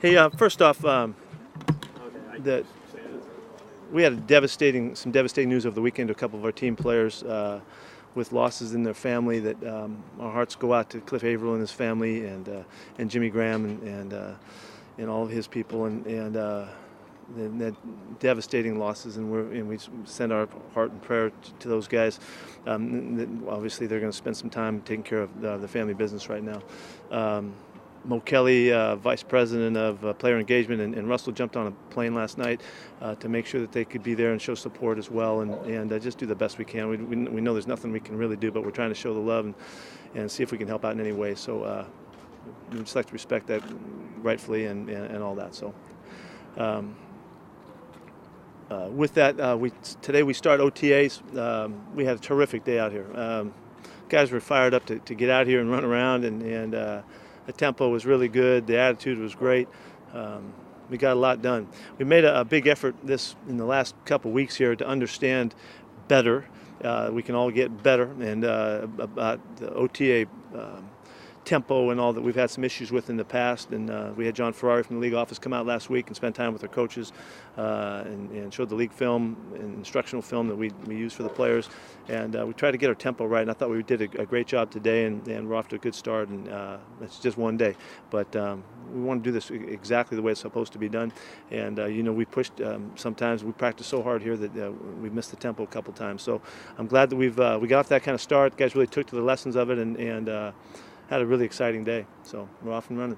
Hey, first off, that we had some devastating news over the weekend to a couple of our team players with losses in their family. That our hearts go out to Cliff Averill and his family, and Jimmy Graham and all of his people, and that devastating losses, and we send our heart and prayer to those guys. Obviously, they're going to spend some time taking care of the family business right now. Mo Kelly, Vice President of Player Engagement, and Russell jumped on a plane last night to make sure that they could be there and show support as well, and just do the best we can. We know there's nothing we can really do, but we're trying to show the love and see if we can help out in any way. So we'd just like to respect that rightfully and all that. So with that, today we start OTAs. We had a terrific day out here. Guys were fired up to get out here and run around, and the tempo was really good. The attitude was great. We got a lot done. We made a big effort in the last couple weeks here to understand better. We can all get better, and about the OTA tempo and all that we've had some issues with in the past. And we had John Ferrari from the league office come out last week and spend time with our coaches and showed the league film and instructional film that we use for the players. And we tried to get our tempo right, and I thought we did a great job today, and we're off to a good start. And it's just one day, but we want to do this exactly the way it's supposed to be done. And we pushed sometimes. We practiced so hard here that we missed the tempo a couple times. So I'm glad that we got off that kind of start. The guys really took to the lessons of it, and had a really exciting day. So we're off and running.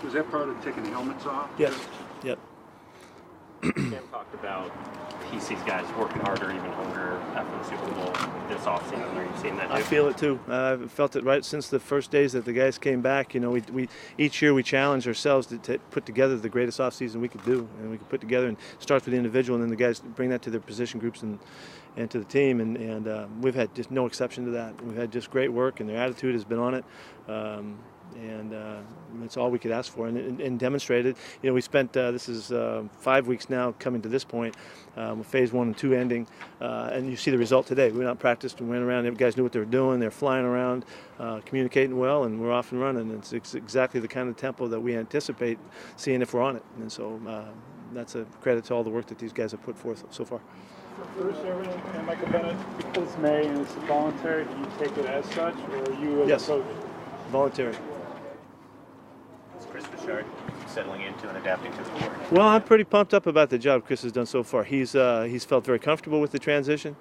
Was that part of taking the helmets off? Yes. Yep. Cam talked about he sees guys working harder, even harder after the Super Bowl this offseason. Are you seeing that too? I feel it too. I've felt it right since the first days that the guys came back. We each year we challenge ourselves to put together the greatest offseason we could do, and we could put together, and it starts with the individual, and then the guys bring that to their position groups and to the team, and we've had just no exception to that. We've had just great work, and their attitude has been on it. And that's all we could ask for, and demonstrated. We spent this is 5 weeks now coming to this point, with phase 1 and 2 ending, and you see the result today. We went out and practiced and went around. The guys knew what they were doing. They're flying around, communicating well, and we're off and running. It's exactly the kind of tempo that we anticipate seeing if we're on it, and so that's a credit to all the work that these guys have put forth so far. Bruce Irvin and Michael Bennett, because it's May and it's voluntary, do you take it as such, or are you as a coach? Voluntary. Is Chris Bouchard settling into and adapting to the sport? Well, I'm pretty pumped up about the job Chris has done so far. He's felt very comfortable with the transition.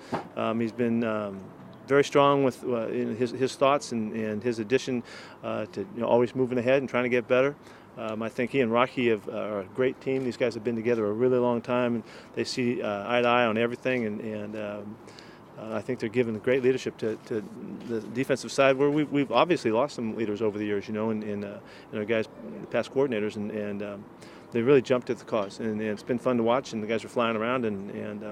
He's been very strong with in his thoughts and his addition to always moving ahead and trying to get better. I think he and Rocky are a great team. These guys have been together a really long time, and they see eye to eye on everything. And I think they're giving great leadership to the defensive side, where we've obviously lost some leaders over the years, in our guys, the past coordinators, and they really jumped at the cause. And it's been fun to watch, and the guys are flying around, and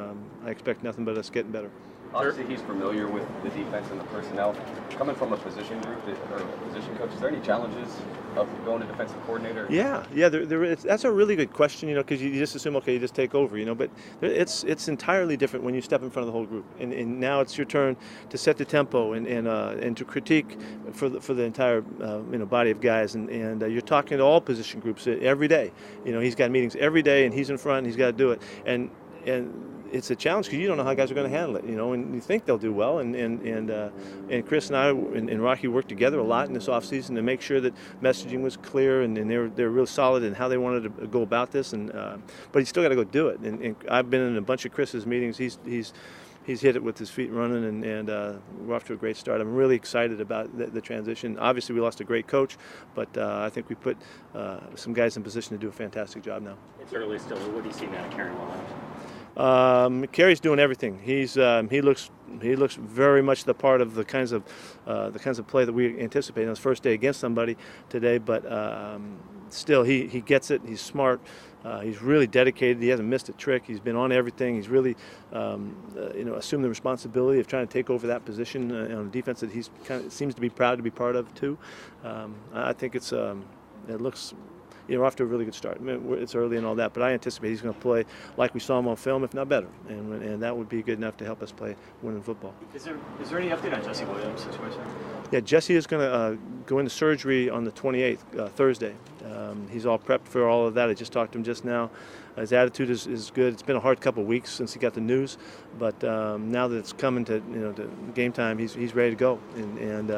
I expect nothing but us getting better. Obviously, he's familiar with the defense and the personnel. Coming from a position group or a position coach, is there any challenges of going to defensive coordinator? Yeah. That's a really good question, because you just assume, okay, you just take over, but it's entirely different when you step in front of the whole group, and now it's your turn to set the tempo and to critique for the entire body of guys, and you're talking to all position groups every day. He's got meetings every day, and he's in front, and he's got to do it, and it's a challenge because you don't know how guys are going to handle it, and you think they'll do well. And Chris and I and Rocky worked together a lot in this offseason to make sure that messaging was clear, and they're real solid in how they wanted to go about this. But he's still got to go do it. And I've been in a bunch of Chris's meetings. He's hit it with his feet running, and we're off to a great start. I'm really excited about the transition. Obviously, we lost a great coach, but I think we put some guys in position to do a fantastic job now. It's early still. What do you see now, Carrie? Kerry's doing everything. He looks very much the part of the kinds of play that we anticipate on his first day against somebody today. But still, he gets it. He's smart. He's really dedicated. He hasn't missed a trick. He's been on everything. He's really assumed the responsibility of trying to take over that position on a defense that he's seems to be proud to be part of too. I think it looks. We're off to a really good start. It's early and all that, but I anticipate he's going to play like we saw him on film, if not better, and that would be good enough to help us play winning football. Is there any update on Jesse Williams' situation? Yeah, Jesse is going to go into surgery on the 28th, Thursday. He's all prepped for all of that. I just talked to him just now. His attitude is good. It's been a hard couple of weeks since he got the news, but now that it's coming to to game time, he's ready to go. And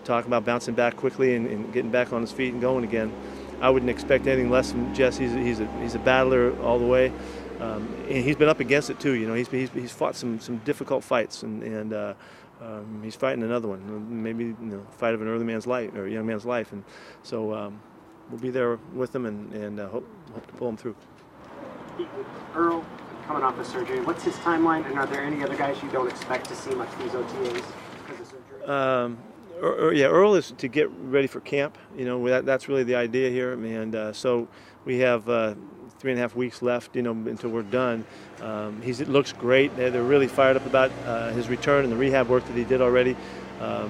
talking about bouncing back quickly and getting back on his feet and going again. I wouldn't expect anything less from Jesse. He's a battler all the way, and he's been up against it too. He's fought some difficult fights and he's fighting another one, maybe fight of an early man's life or a young man's life, and so we'll be there with him and hope to pull him through. Earl, coming off of surgery, what's his timeline, and are there any other guys you don't expect to see much these OTAs because of surgery? Earl is to get ready for camp. That's really the idea here, and so we have 3.5 weeks left, until we're done. It looks great. They're really fired up about his return and the rehab work that he did already.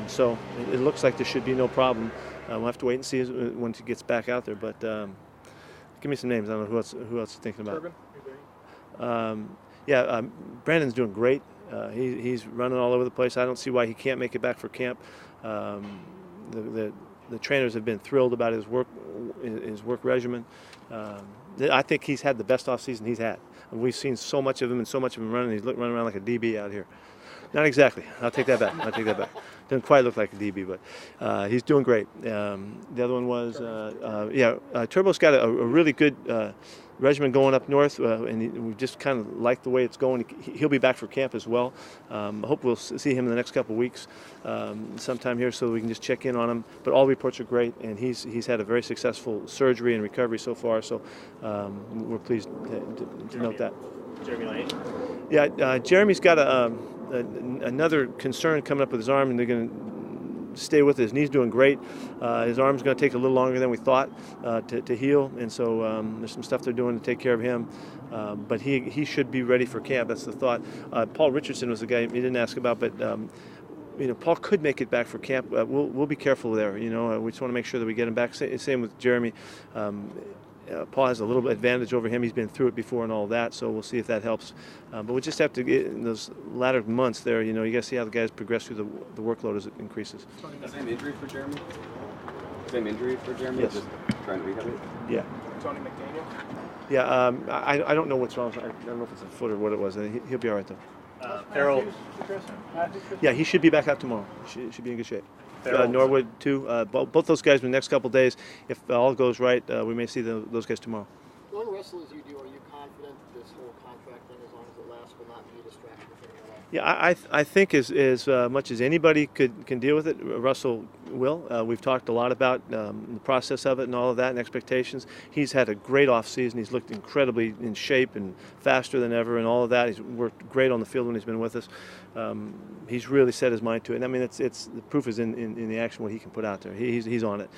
So it looks like there should be no problem. We'll have to wait and see when he gets back out there. But give me some names. I don't know who else is thinking about. Brandon's doing great. He's running all over the place. I don't see why he can't make it back for camp. The trainers have been thrilled about his work regimen. I think he's had the best offseason he's had. We've seen so much of him and so much of him running. He's running around like a DB out here. Not exactly. I'll take that back. Doesn't quite look like a DB, but he's doing great. The other one was, Turbo's got a really good regimen going up north, and we just kind of like the way it's going. He'll be back for camp as well. I hope we'll see him in the next couple of weeks sometime here so we can just check in on him. But all reports are great, and he's had a very successful surgery and recovery so far, so we're pleased to note that. Jeremy Lane? Yeah, Jeremy's got another concern coming up with his arm, and they're going to stay with it. His knee's doing great. His arm's going to take a little longer than we thought to heal, and so there's some stuff they're doing to take care of him. But he should be ready for camp. That's the thought. Paul Richardson was the guy you didn't ask about, but Paul could make it back for camp. We'll be careful there. We just want to make sure that we get him back. Same with Jeremy. Paul has a little advantage over him. He's been through it before and all that, so we'll see if that helps. But we just have to get in those latter months there. You got to see how the guys progress through the workload as it increases. Same injury for Jeremy? Yes. Just trying to rehab it? Yeah. Tony McDaniel? Yeah, I don't know what's wrong. I don't know if it's a foot or what it was. He'll be all right, though. Carroll. Yeah, he should be back out tomorrow. Should be in good shape. Carroll. Norwood, too. Both those guys in the next couple of days. If all goes right, we may see those guys tomorrow. Knowing Russell as you do, are you confident this whole contract thing, as long as it lasts, will not be a distraction for him at all? Yeah, I think as much as anybody can deal with it, Russell will. We've talked a lot about the process of it and all of that and expectations. He's had a great offseason. He's looked incredibly in shape and faster than ever and all of that. He's worked great on the field when he's been with us. He's really set his mind to it. And I mean, it's the proof is in the action what he can put out there. He's on it.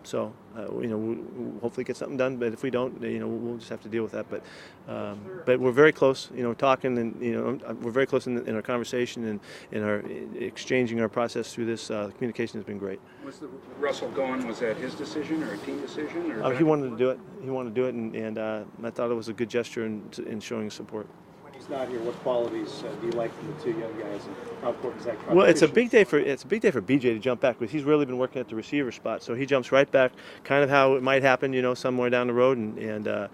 So we'll hopefully get something done. But if we don't, we'll just have to deal with that. But we're very close. Talking and we're very close in our conversation and in our exchanging our process through this. Communication has been great. Was the Russell going? Was that his decision or a team decision? Or he wanted to do it. And I thought it was a good gesture in showing support. When he's not here, what qualities do you like from the two young guys, and how important is that? Well, it's a big day for BJ to jump back, because he's really been working at the receiver spot. So he jumps right back, kind of how it might happen, somewhere down the road, and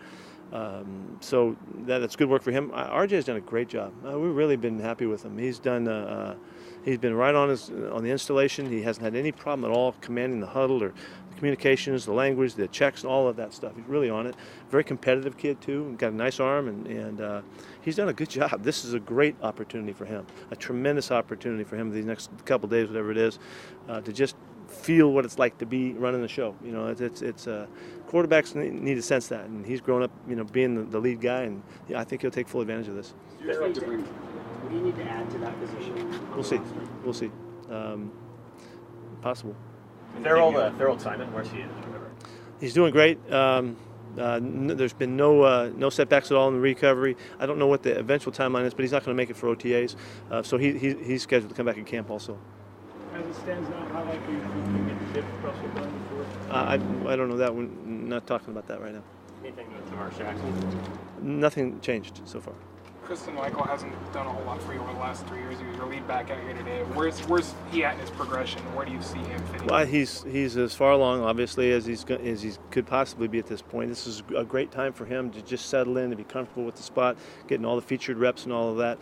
so that's good work for him. RJ's done a great job. We've really been happy with him. He's done. He's been right on the installation. He hasn't had any problem at all commanding the huddle or the communications, the language, the checks, and all of that stuff. He's really on it. Very competitive kid too. Got a nice arm, and he's done a good job. This is a great opportunity for him. A tremendous opportunity for him these next couple of days, whatever it is, to just feel what it's like to be running the show. It's quarterbacks need to sense that, and he's grown up, being the lead guy, and I think he'll take full advantage of this. What do you need to add to that position? We'll see. Possible. Farrell Simon, where's he? He's doing great. There's been no setbacks at all in the recovery. I don't know what the eventual timeline is, but he's not going to make it for OTAs. So he's scheduled to come back in camp also. As it stands now, how likely you think you get the dip Russell going before? I don't know that. We're not talking about that right now. Anything with Tamar Jackson? Nothing changed so far. Christian Michael hasn't done a whole lot for you over the last 3 years. He was your lead back out here today. Where's he at in his progression? Where do you see him fitting? Well, he's as far along, obviously, as he could possibly be at this point. This is a great time for him to just settle in, to be comfortable with the spot, getting all the featured reps and all of that.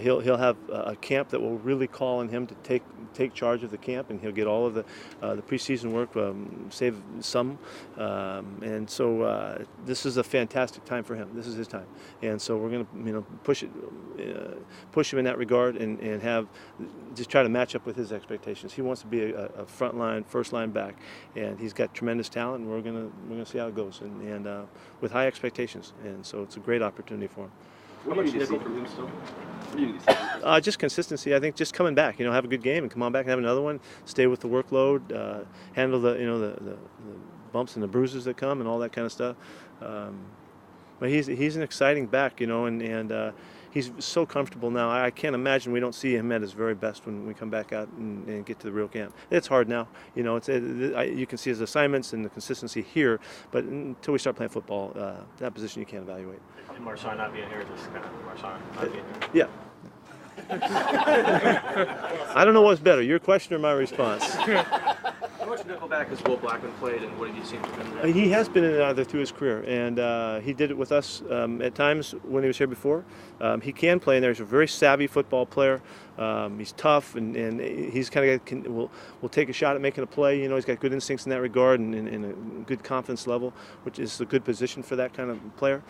He'll have a camp that will really call on him to take charge of the camp, and he'll get all of the preseason work, save some, and so this is a fantastic time for him. This is his time, and so we're going to push him in that regard, and have just try to match up with his expectations. He wants to be a frontline, first line back, and he's got tremendous talent, and we're going to see how it goes, and with high expectations, and so it's a great opportunity for him. What do you need to see from him still? What do you need to see? Just consistency. I think just coming back, have a good game and come on back and have another one. Stay with the workload, handle the bumps and the bruises that come and all that kind of stuff. But he's an exciting back, and he's so comfortable now. I can't imagine we don't see him at his very best when we come back out and get to the real camp. It's hard now, you can see his assignments and the consistency here, but until we start playing football, that position you can't evaluate. And Marshawn not being here, just kind of Marshawn not being here. Yeah. I don't know what's better, your question or my response. How much nickelback has Will Blackman played, and what have you seen from him? He has been in and out there through his career, and he did it with us at times when he was here before. He can play in there. He's a very savvy football player. He's tough, and he's kind of will take a shot at making a play. He's got good instincts in that regard, and a good confidence level, which is a good position for that kind of player.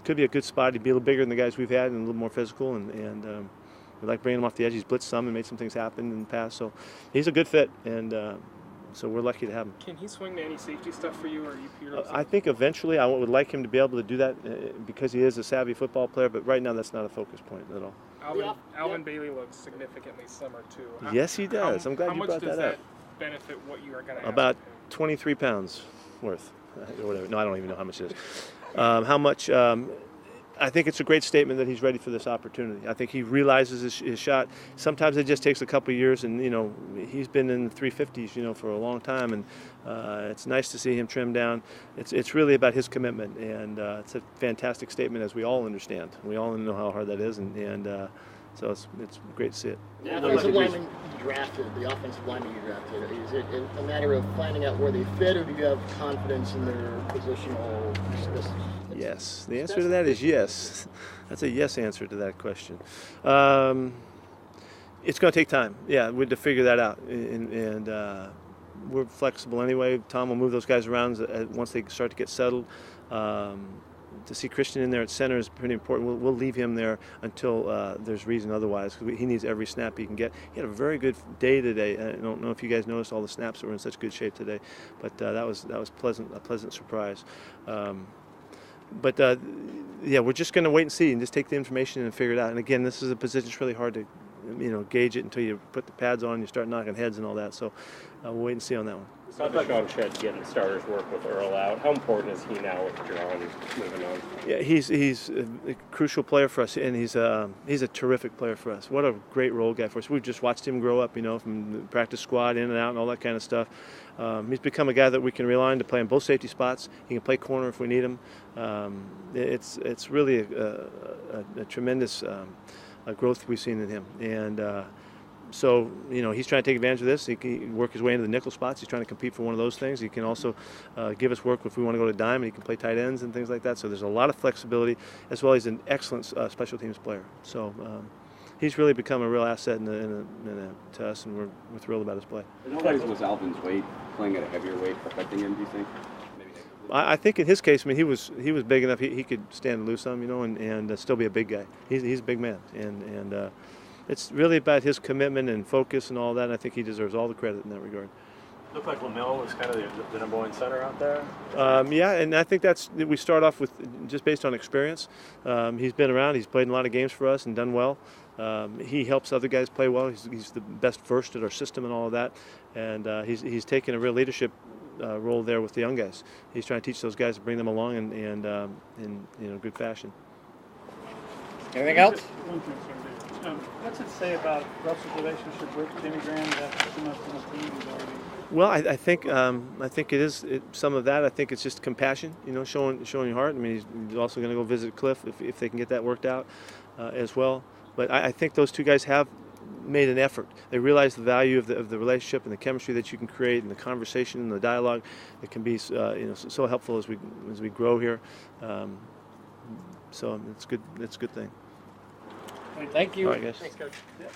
Could be a good spot. He'd be a little bigger than the guys we've had and a little more physical, and we like bringing him off the edge. He's blitzed some and made some things happen in the past, so he's a good fit, and so we're lucky to have him. Can he swing to any safety stuff for you, or are you pure? I think eventually I would like him to be able to do that because he is a savvy football player, but right now that's not a focus point at all. Alvin Bailey looks significantly slimmer too. Yes, he does. I'm glad you brought that up. How much does that benefit what you are going to have? About 23 pounds worth, or whatever. No, I don't even know how much it is. How much? I think it's a great statement that he's ready for this opportunity. I think he realizes his shot. Sometimes it just takes a couple of years, and he's been in the 350s, for a long time, and it's nice to see him trim down. It's really about his commitment, and it's a fantastic statement, as we all understand. We all know how hard that is, and so it's great to see it. The offensive lineman you drafted, is it a matter of finding out where they fit, or do you have confidence in their positional specifics? Yes. The answer to that is yes. That's a yes answer to that question. It's going to take time, to figure that out. And we're flexible anyway. Tom will move those guys around once they start to get settled. To see Christian in there at center is pretty important. We'll leave him there until there's reason otherwise, because he needs every snap he can get. He had a very good day today. I don't know if you guys noticed all the snaps that were in such good shape today, but that was a pleasant surprise. But we're just going to wait and see and just take the information and figure it out. And again, this is a position that's really hard to gauge it until you put the pads on and you start knocking heads and all that. So we'll wait and see on that one. Sounds like Sean Shed's getting starters work with Earl out. How important is he now with Jerron moving on? Yeah, he's a crucial player for us, and he's a terrific player for us. What a great role guy for us. We've just watched him grow up, from the practice squad in and out and all that kind of stuff. He's become a guy that we can rely on to play in both safety spots. He can play corner if we need him. It's really a tremendous growth we've seen in him, and so he's trying to take advantage of this. He can work his way into the nickel spots. He's trying to compete for one of those things. He can also give us work if we want to go to dime, and he can play tight ends and things like that. So there's a lot of flexibility, as well as an excellent special teams player. So he's really become a real asset to us, and we're thrilled about his play. Was Alvin's weight, playing at a heavier weight, affecting him, do you think? I think in his case, he was big enough. He could stand and lose some, and still be a big guy. He's a big man, and it's really about his commitment and focus and all that. And I think he deserves all the credit in that regard. Looked like LaMille was kind of the number one center out there. And I think we start off with just based on experience. He's been around. He's played in a lot of games for us and done well. He helps other guys play well. He's the best versed at our system and all of that. And he's taken a real leadership role there with the young guys. He's trying to teach those guys to bring them along in good fashion. Anything else? What's it say about Russell's relationship with Jimmy Graham after 2 months on the team? He's already. Well, I think it is some of that. I think it's just compassion, showing your heart. I mean, he's also going to go visit Cliff if they can get that worked out as well. But I think those two guys have made an effort. They realize the value of the relationship and the chemistry that you can create, and the conversation and the dialogue that can be so helpful as we grow here. So it's good. It's a good thing. Thank you. All right, guys. Thanks, Coach. Yeah.